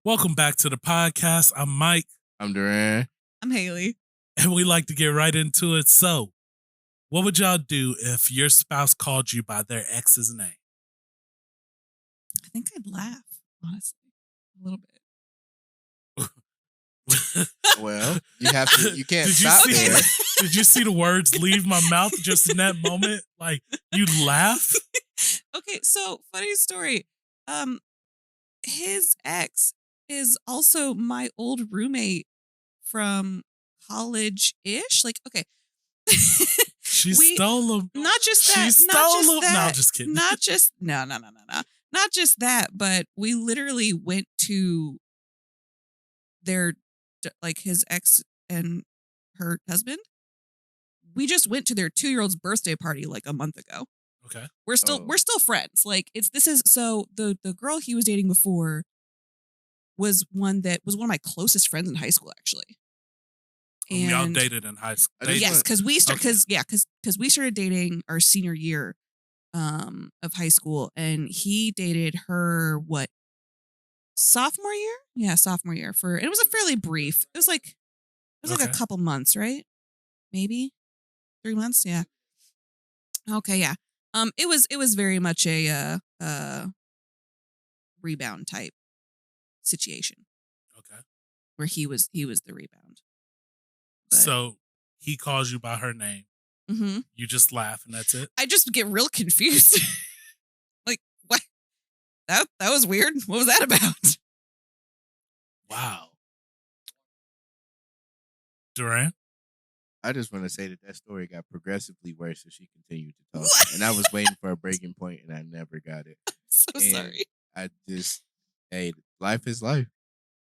Welcome back to the podcast. I'm Mike, I'm Duran. I'm Haley. and we like to get right into it. So, what would y'all do if your spouse called you by their ex's name? I think I'd laugh, honestly, a little bit. Well, you have to. You can't Did you stop see? there. Did you see the words leave my mouth just in that moment? Like you laugh. Okay, so funny story. His ex is also my old roommate from college-ish. Like, okay. She stole them. Not just that. She stole them. No, That, I'm just kidding. Not just no. Not just that, but we literally went to their his ex and her husband. We just went to their 2-year-old's birthday party like a month ago. Okay. We're still friends. Like so the girl he was dating before was one of my closest friends in high school, actually. And y'all dated in high school. Yes, because we started dating our senior year of high school, and he dated her sophomore year? Yeah, sophomore year. It was a fairly brief. It was like a couple months, right? Maybe 3 months. Yeah. Okay. Yeah. It was very much a rebound type situation. Okay. Where he was the rebound. But, so he calls you by her name. Mm-hmm. You just laugh and that's it. I just get real confused. Like, what? That was weird. What was that about? Wow. Duran? I just want to say that story got progressively worse as she continued to talk, and I was waiting for a breaking point, and I never got it. I'm so sorry. I just, life is life.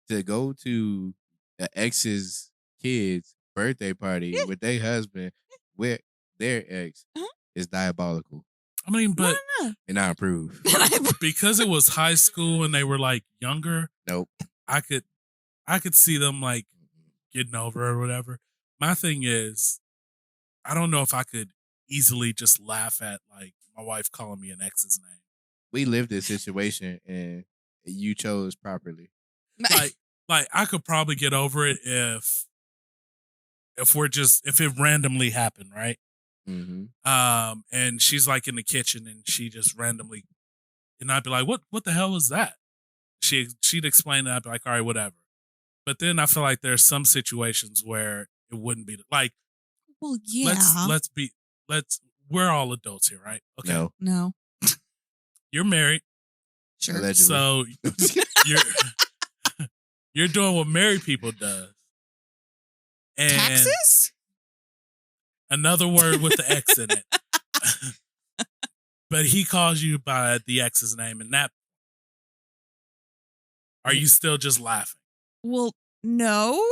To go to the ex's kids' birthday party with their husband with their ex is diabolical. I mean, but and I approve. Because it was high school and they were like younger. Nope. I could see them like getting over it or whatever. My thing is, I don't know if I could easily just laugh at like my wife calling me an ex's name. We lived this situation and you chose properly. Like I could probably get over it if it randomly happened, right? Mm-hmm. And she's like in the kitchen and she just randomly, and I'd be like, what the hell was that? She'd explain it. I'd be like, all right, whatever. But then I feel like there's some situations where it wouldn't be like, well, yeah. We're all adults here, right? Okay. No. You're married. Sure. Allegedly. So you're doing what married people does. And taxes? Another word with the X in it. But he calls you by the ex's name, and that. Are you still just laughing? Well, no.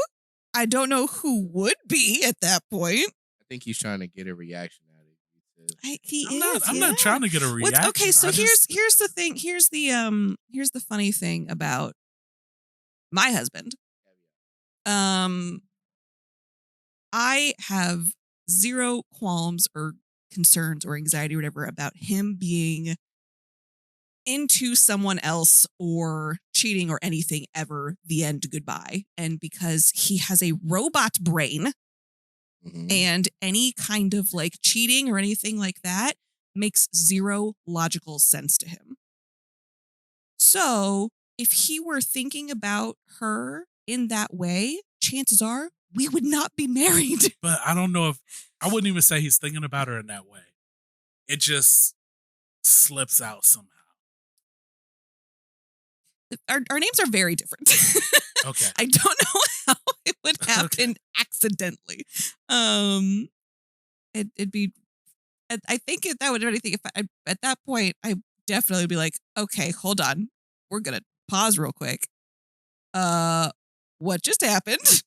I don't know who would be at that point. I think he's trying to get a reaction out of you. I'm not trying to get a reaction. Okay, so here's the thing. Here's the funny thing about my husband. I have zero qualms or concerns or anxiety or whatever about him being into someone else or cheating or anything ever. The end, goodbye. And because he has a robot brain, and any kind of like cheating or anything like that makes zero logical sense to him. So if he were thinking about her in that way, chances are we would not be married. But I don't know I wouldn't even say he's thinking about her in that way. It just slips out somehow. Our names are very different. Okay. I don't know how it would happen accidentally. It'd be. I think if that would do anything, at that point, I definitely be like, okay, hold on, we're gonna pause real quick. What just happened?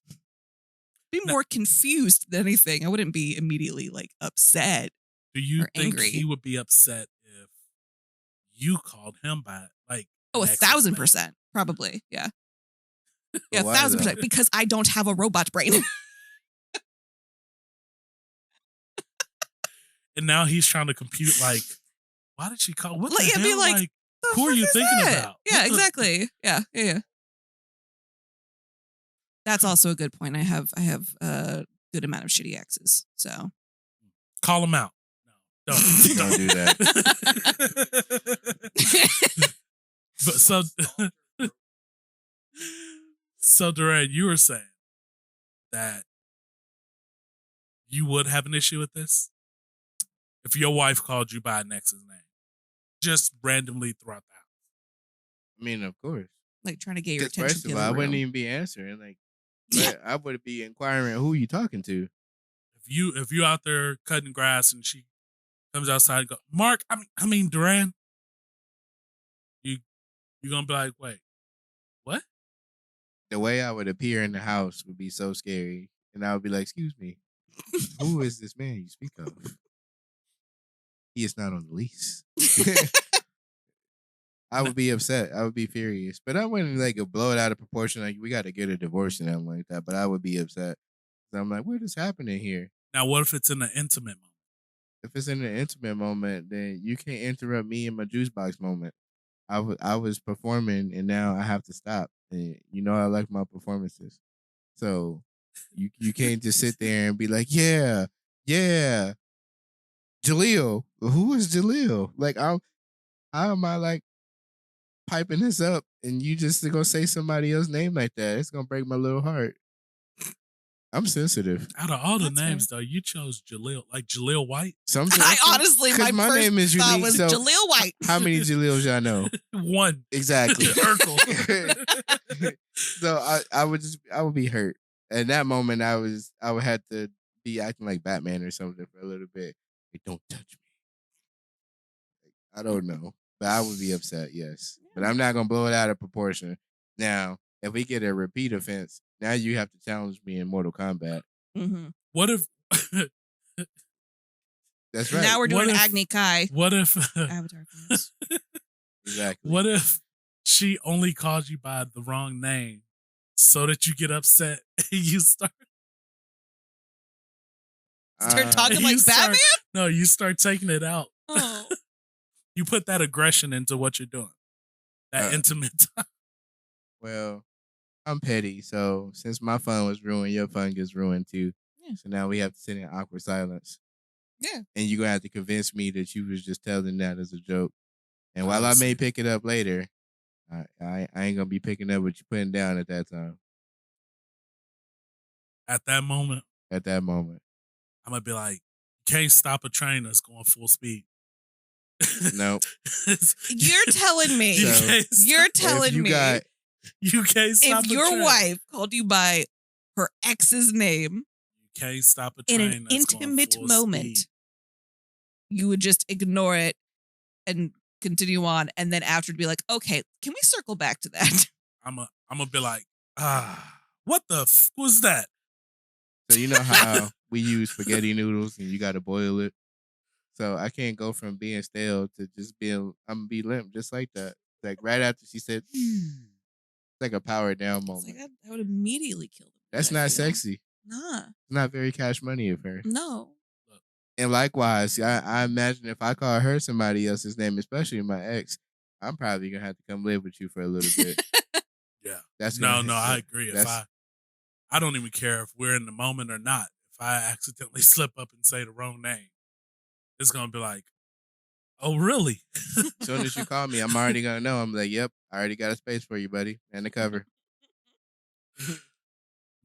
Be more confused than anything. I wouldn't be immediately like upset. Do you think angry. He would be upset if you called him by like? Oh, 1,000%, probably. Yeah. Yeah, 1,000%. Because I don't have a robot brain. And now he's trying to compute like, why did she call? What the hell? Be like, who are you thinking about? Yeah, exactly. Yeah. That's also a good point. I have a good amount of shitty exes. So Call them out. No, Don't do that. But so Duran, you were saying that you would have an issue with this if your wife called you by an ex's name, just randomly throughout the house. I mean, of course. like trying to get your Because attention. first to of the all, I other wouldn't room. even be answering. Like, Yeah. I would be inquiring who you talking to. If you out there cutting grass and she comes outside and go, Mark, I mean Duran, you gonna be like, wait, what? The way I would appear in the house would be so scary, and I would be like, "Excuse me, who is this man you speak of? He is not on the lease." I would be upset. I would be furious, but I wouldn't like blow it out of proportion. Like we got to get a divorce and something like that. But I would be upset. So I'm like, what is happening here? Now, what if it's in an intimate moment? If it's in an intimate moment, then you can't interrupt me in my juice box moment. I was performing, and now I have to stop. And you know I like my performances, so you can't just sit there and be like, yeah, yeah, Jaleel. Who is Jaleel? Like how am I like piping this up and you just gonna say somebody else's name like that? It's gonna break my little heart. I'm sensitive. Out of all the That's names, though, you chose Jaleel, like Jaleel White. I honestly, my my first name is thought unique. was So Jaleel White. how many Jaleels y'all know? One. Exactly. Urkel. So I would be hurt. In that moment, I would have to be acting like Batman or something for a little bit. Like, don't touch me. I don't know, but I would be upset. Yes, but I'm not gonna blow it out of proportion. Now, if we get a repeat offense, now you have to challenge me in Mortal Kombat. Mm-hmm. What if? That's right. Now we're doing What if- Agni Kai. What if? Avatar fans. Exactly. What if she only calls you by the wrong name, so that you get upset and you start Start talking like you start- Batman? No, you start taking it out. Oh. You put that aggression into what you're doing. That intimate time. Well, I'm petty, so since my fun was ruined, your fun gets ruined too. Yeah. So now we have to sit in awkward silence. Yeah. And you're gonna have to convince me that you was just telling that as a joke. And while I may pick it up later, I ain't gonna be picking up what you're putting down at that time. At that moment, At that moment. I'm gonna be like, can't stop a train that's going full speed. Nope. You're telling me. So, You're telling you me. got You can't stop If a your train. wife called you by her ex's name You can't stop a in train an that's going intimate full moment, speed. you would just ignore it and continue on, and then after be like, okay, can we circle back to that? I'm gonna be like, what the f was that? so you know how we use spaghetti noodles and you gotta boil it. So I can't go from being stale to just being I'm gonna be limp just like that. Like right after she said it's like a power down It's moment. like I would immediately kill them. That's not sexy. Nah, It's not very cash money of her. no. And likewise, I imagine if I call her somebody else's name, especially my ex, I'm probably gonna have to come live with you for a little bit. Yeah. That's No, gonna- I agree. If that's- I don't even care if we're in the moment or not. If I accidentally slip up and say the wrong name, it's gonna be like, oh really? As soon as you call me, I'm already gonna know. I'm like, yep, I already got a space for you, buddy, and the cover.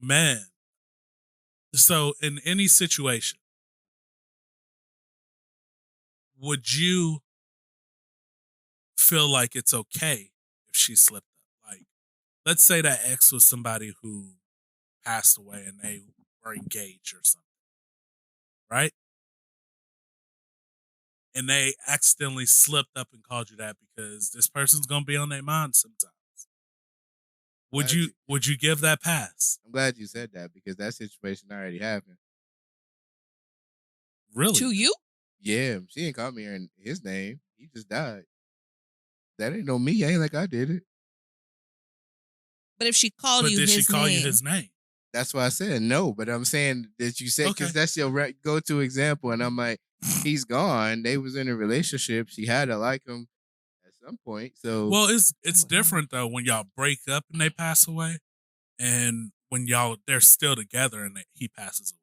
Man. So in any situation, would you feel like it's okay if she slipped up? Like, let's say that ex was somebody who passed away and they were engaged or something, right? And they accidentally slipped up and called you that because this person's gonna be on their mind sometimes. Would you give that pass? I'm glad you said that because that situation already happened. Really? To you? Yeah, she ain't called me his name. He just died. That ain't no me. Ain't like I did it. But if she called But you did his she call name, you his name? That's why I said no. But I'm saying that you said because Okay. that's your go-to example, and I'm like, he's gone. They was in a relationship. She had to like him at some point. So Well, it's Oh, wow. different though when y'all break up and they pass away, and when they're still together and he passes away.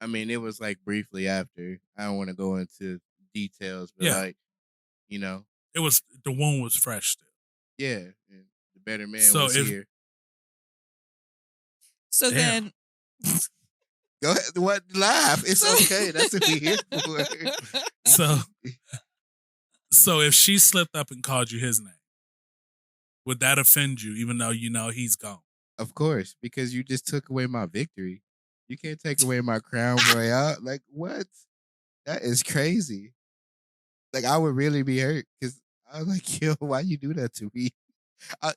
I mean, it was like briefly after. I don't want to go into details, but Yeah. like, you know, It was the wound was fresh still. yeah, and the better man So was here. So Damn. then, Go ahead, what laugh? It's okay. That's what we're here for. So if she slipped up and called you his name, would that offend you, even though you know he's gone? Of course, because you just took away my victory. You can't take away my crown royale. Like what? That is crazy. Like I would really be hurt because I was like, yo, why you do that to me?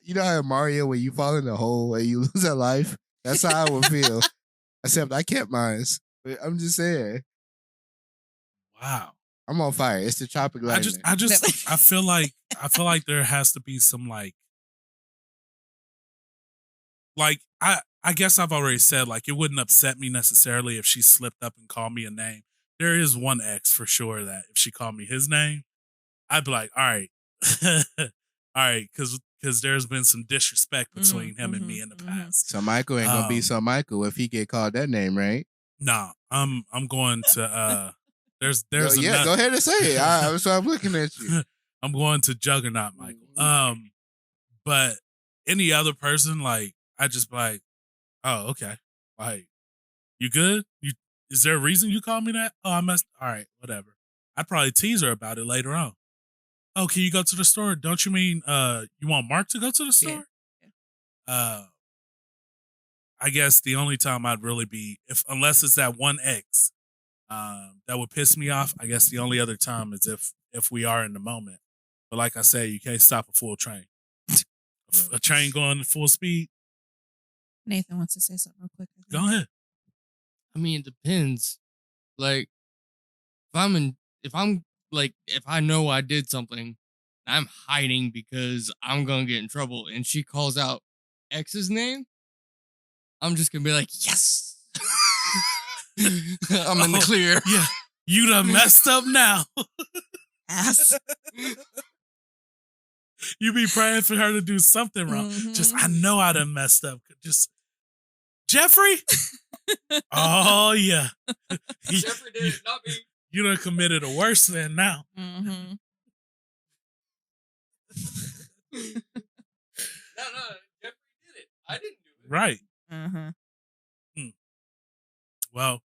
You know how in Mario when you fall in the hole and you lose a life? That's how I would feel. Except I kept mine. But I'm just saying. Wow. I'm on fire. It's the tropic lightning. I feel like there has to be some like I guess I've already said like it wouldn't upset me necessarily if she slipped up and called me a name. There is one ex for sure that if she called me his name, I'd be like, all right, all right, because there's been some disrespect between him and me in the past. So Michael ain't gonna be so Michael if he get called that name, right? Nah, I'm going to there's Go ahead and say it. I'm looking at you. I'm going to Juggernaut Michael. But any other person, like I just be like, oh, okay. Like, you good? Is there a reason you call me that? Oh, I messed. All right, whatever. I'd probably tease her about it later on. Oh, can you go to the store? Don't you mean you want Mark to go to the store? Yeah. I guess the only time I'd really be unless it's that one ex that would piss me off. I guess the only other time is if we are in the moment. But like I say, you can't stop a full train. A train going at full speed. Nathan wants to say something real quick. Go ahead. I mean, it depends. Like, if I know I did something, I'm hiding because I'm gonna get in trouble, and she calls out X's name, I'm just gonna be like, yes, I'm in the clear. Yeah, you done messed up now. Ass. You be praying for her to do something wrong. Just, I know I done messed up. Just, Jeffrey? Oh, yeah. Jeffrey did it, not me. You done committed a worse sin now. No, Jeffrey did it. I didn't do it. Right. Well,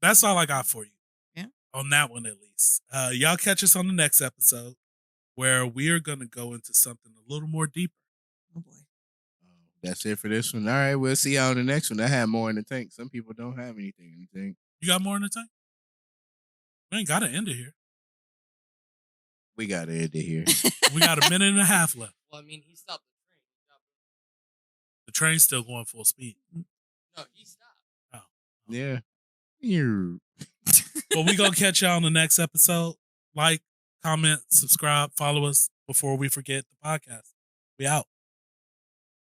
that's all I got for you. Yeah. On that one, at least. Y'all catch us on the next episode where we are going to go into something a little more deeper. Oh, boy. That's it for this one. All right, we'll see y'all on the next one. I have more in the tank. Some people don't have anything in the tank. You got more in the tank? We ain't got to end it here. We got to end it here. We got a minute and a half left. Well, I mean, he stopped the train. The train's still going full speed. No, he stopped. Oh. Yeah. Well, we going to catch y'all on the next episode. Like, comment, subscribe, follow us before we forget the podcast. We out.